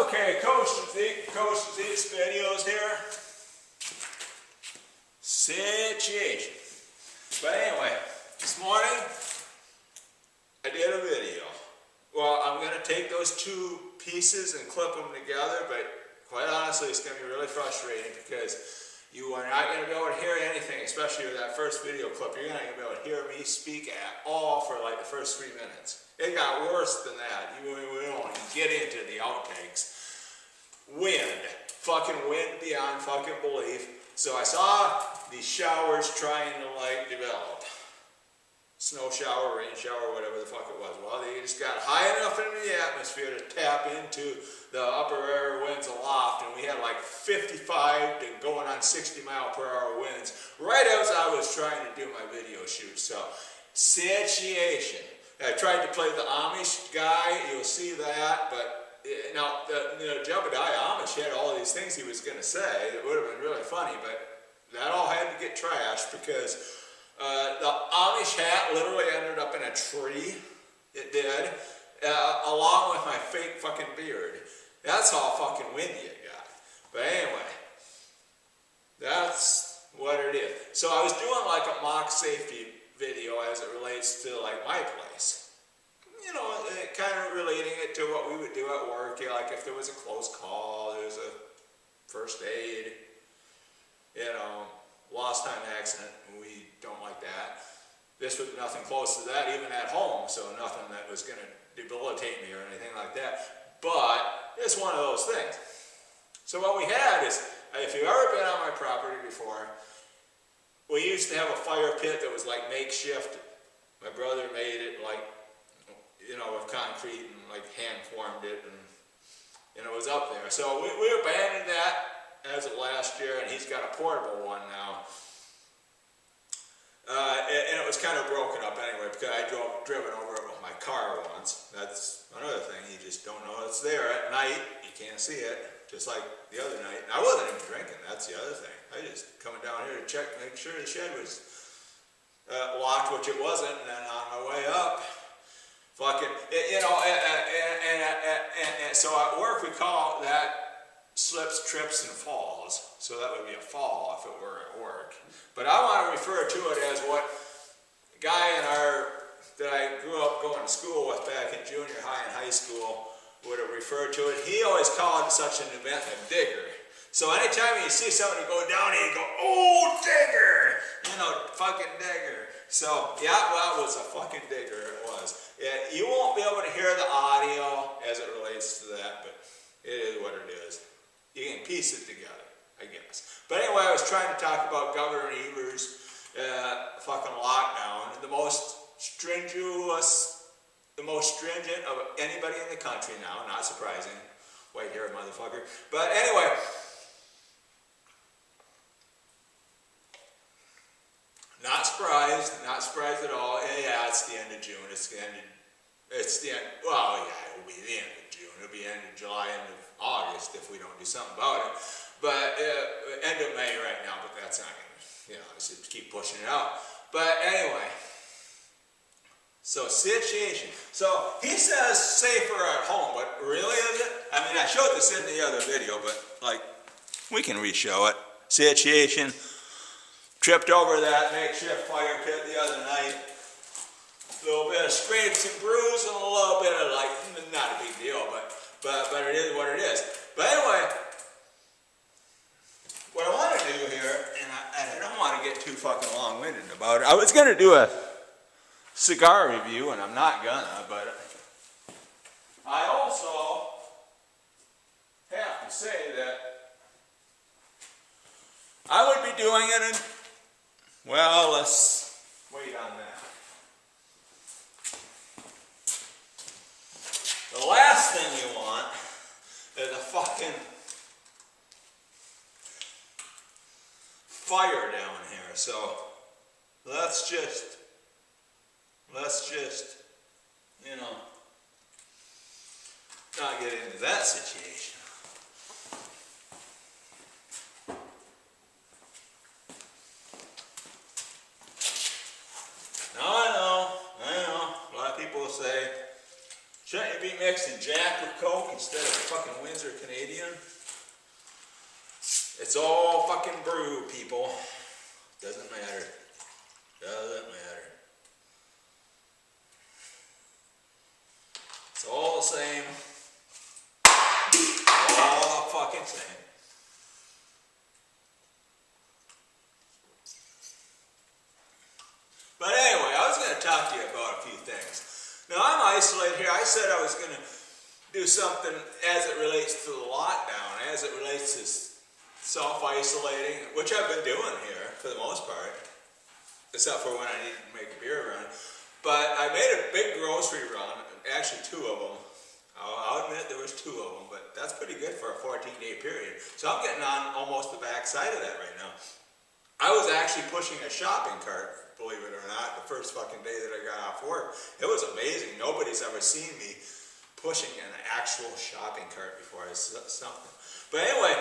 Okay, Coach Zeke's videos here. Situation. But anyway, this morning I did a video. Well, I'm going to take those two pieces and clip them together, but quite honestly, it's going to be really frustrating because you are not going to be able to hear anything, especially with that first video clip. You're not going to be able to hear me speak at all for like the first 3 minutes. It got worse than that. We don't even get into the outtakes. Wind. Fucking wind beyond fucking belief. So I saw these showers trying to like develop. Snow shower, rain shower, whatever the fuck it was. Well, they just got high enough into the atmosphere to tap into the upper air winds aloft, and we had like 55 to going on 60-mile-per-hour winds right as I was trying to do my video shoot. So, situation. I tried to play the Amish guy. You'll see that, but now Jebediah Amish had all these things he was going to say. It would have been really funny, but that all had to get trashed because the Amish hat literally ended up in a tree. It did, along with my fake fucking beard. That's how fucking windy it got. But anyway, that's what it is. So I was doing like a mock safety video as it relates to like my place. You know, kind of relating it to what we would do at work. You know, like if there was a close call, there was a first aid, you know, lost time accident. We don't like that. This was nothing close to that, even at home, so nothing that was going to debilitate me or anything like that. But it's one of those things. So what we had is, if you've ever been on my property before, we used to have a fire pit that was like makeshift. My brother made it like, you know, with concrete and like hand formed it, and it was up there. So we abandoned that as of last year, and he's got a portable one now. And it was kind of broken up anyway because I driven over it with my car once. That's another thing, you just don't know it's there at night. You can't see it, just like the other night. And I wasn't even drinking, that's the other thing. I just coming down here to check, make sure the shed was locked, which it wasn't, and then on my way up, fucking, and so at work we call that slips, trips, and falls. So that would be a fall if it were at work. But I want to refer to it as what the guy that I grew up going to school with back in junior high and high school would have referred to it. He always called such an event a digger. So anytime you see somebody go down here, you go, oh, digger! You know, fucking digger. So, yeah, well, it was a fucking digger, it was. Yeah, you won't be able to hear the audio as it relates to that, but it is what it is. You can piece it together, I guess. But anyway, I was trying to talk about Governor Evers' fucking lockdown. The most stringent of anybody in the country now, not surprising. White haired motherfucker. But anyway, not surprised at all. Yeah, it's the end of June. Well, yeah, it will be the end of June. It'll be the end of July, end of August if we don't do something about it. But end of May right now, but that's not going to, just keep pushing it out. But anyway, so situation. So he says safer at home, but really is it? I mean, I showed this in the other video, but like, we can re-show it. Situation. Tripped over that makeshift fire pit the other night. A little bit of scrapes and bruises and a little bit of like, not a big deal, but it is what it is. But anyway, what I want to do here, and I don't want to get too fucking long-winded about it. I was going to do a cigar review, and I'm not gonna, but I also have to say that I would be doing it in, well, let's wait on that. The last thing you want is a fucking fire down here. So let's just, not get into that situation. Now I know, a lot of people say, shouldn't you be mixing mixed and Jack with Coke instead of a fucking Windsor Canadian. It's all fucking brew, people. Doesn't matter. Doesn't matter. It's all the same. All the fucking same. But anyway, I was going to talk to you about a few things. Now, I'm isolated here. I said I was going to do something as it relates to the lockdown, as it relates to self-isolating, which I've been doing here for the most part, except for when I needed to make a beer run. But I made a big grocery run, actually 2 of them. I'll admit there was 2 of them, but that's pretty good for a 14-day period. So I'm getting on almost the back side of that right now. I was actually pushing a shopping cart, believe it or not, the first fucking day that I got off work. It was amazing. Nobody's ever seen me pushing an actual shopping cart before I said something. But anyway,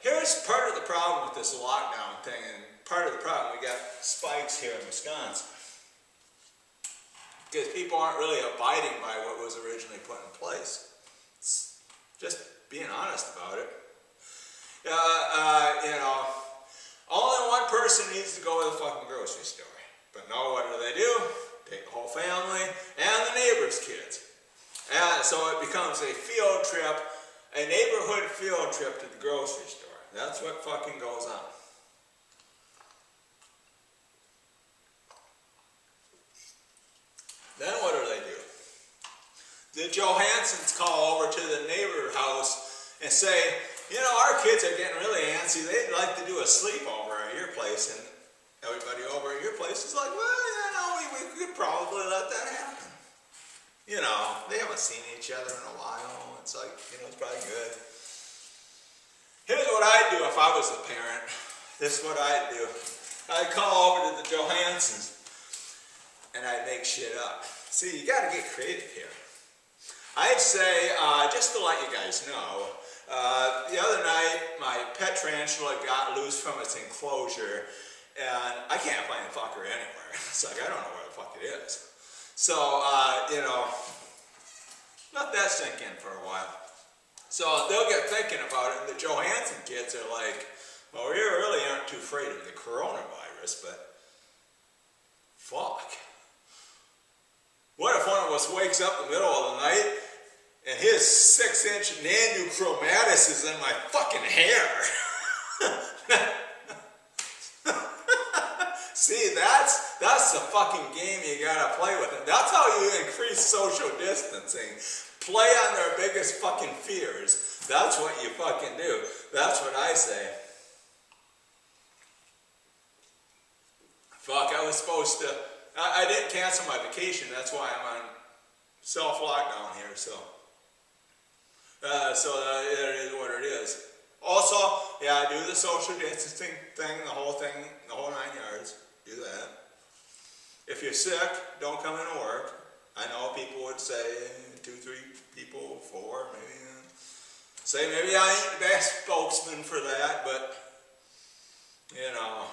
here's part of the problem with this lockdown thing, and part of the problem, we got spikes here in Wisconsin. Because people aren't really abiding by what was originally put in place. It's just being honest about it. You know, only one person needs to go to the fucking grocery store. But no, what do? Take the whole family and the neighbor's kids. And so it becomes a field trip, a neighborhood field trip to the grocery store. That's what fucking goes on. Then what do? The Johansons call over to the neighbor house and say, you know, our kids are getting really antsy. They'd like to do a sleepover at your place. And everybody over at your place is like, well, you know, we could probably let that happen. You know, they haven't seen each other in a while. It's like, you know, it's probably good. Here's what I'd do if I was the parent. This is what I'd do. I'd call over to the Johansons and I'd make shit up. See, you got to get creative here. I'd say, just to let you guys know, the other night my pet tarantula got loose from its enclosure and I can't find the fucker anywhere. It's like, I don't know where the fuck it is. So, you know, let that sink in for a while. So they'll get thinking about it, and the Johansson kids are like, well, we really aren't too afraid of the coronavirus, but fuck. What if one of us wakes up in the middle of the night and his 6-inch Nanu chromatus is in my fucking hair? See, that's the fucking game you gotta play with. And that's how you increase social distancing. Play on their biggest fucking fears. That's what you fucking do. That's what I say. Fuck, I was supposed to... I didn't cancel my vacation. That's why I'm on self-lockdown here, so... it is what it is. Also, yeah, do the social distancing thing, the whole 9 yards. Do that. If you're sick, don't come into work. I know people would say 2, 3 people, 4, maybe. Say maybe I ain't the best spokesman for that, but you know,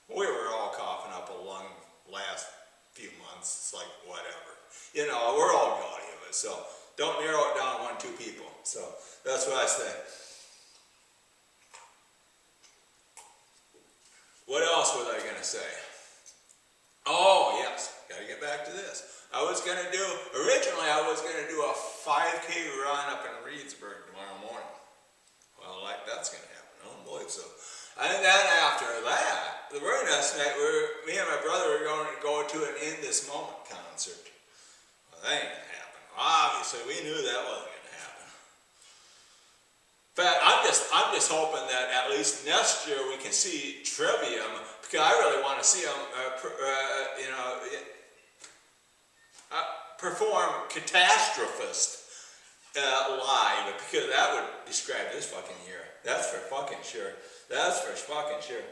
we were all coughing up a lung last few months. It's like whatever. You know, we're all guilty of it. So don't narrow it down to 1, 2 people. So that's what I say. What else was I gonna say? Oh yes, gotta get back to this. Originally I was gonna do a 5K run up in Reedsburg tomorrow morning. Well, like that's gonna happen, I don't believe so. And then after that, the very next night, me and my brother were going to go to an In This Moment concert. Well, that ain't gonna happen. Obviously, we knew that wasn't gonna happen. In fact, I'm just hoping that at least next year we can see Trivium, because I really want to see them, perform Catastrophist live, because that would describe this fucking year. That's for fucking sure. That's for fucking sure.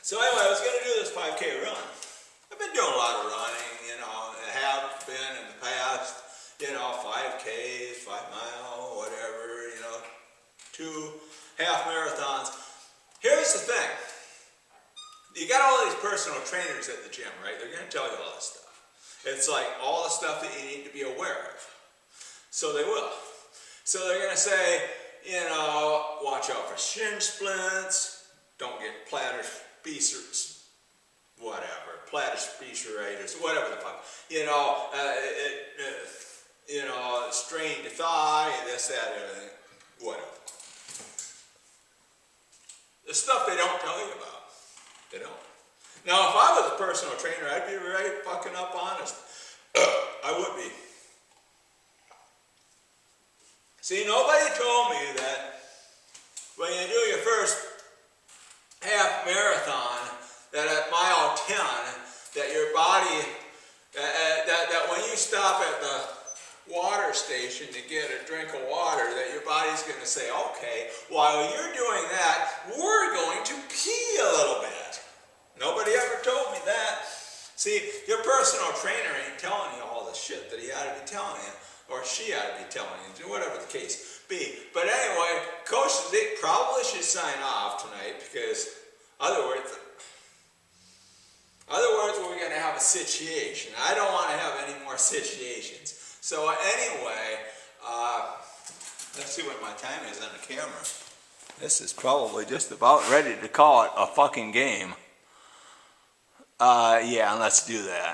So anyway, I was going to do this 5K run. I've been doing a lot of running, you know, I have been in the past, you know, 5Ks, 5 mile, whatever, you know, 2 half marathons. Here's the thing. You got all these personal trainers at the gym, right? They're going to tell you all this stuff. It's like all the stuff that you need to be aware of. So they will. So they're going to say, you know, watch out for shin splints, don't get plantar species, whatever, plantar speciuritis, whatever the fuck, you know, strain your thigh, this, that, everything, whatever. The stuff they don't tell you about. They don't. Now, if I was a personal trainer, I'd be right fucking up honest. I would be. See, nobody told me that when you do your first half marathon, that at mile 10, that your body, that when you stop at the water station to get a drink of water, that your body's going to say, okay, while you're doing that, we're going to pee a little bit. Nobody ever told me that. See, your personal trainer ain't telling you all the shit that he ought to be telling you, or she ought to be telling you, whatever the case be. But anyway, Coach Zeke probably should sign off tonight, because otherwise we're going to have a situation. I don't want to have any more situations. So anyway, let's see what my time is on the camera. This is probably just about ready to call it a fucking game. Yeah, let's do that.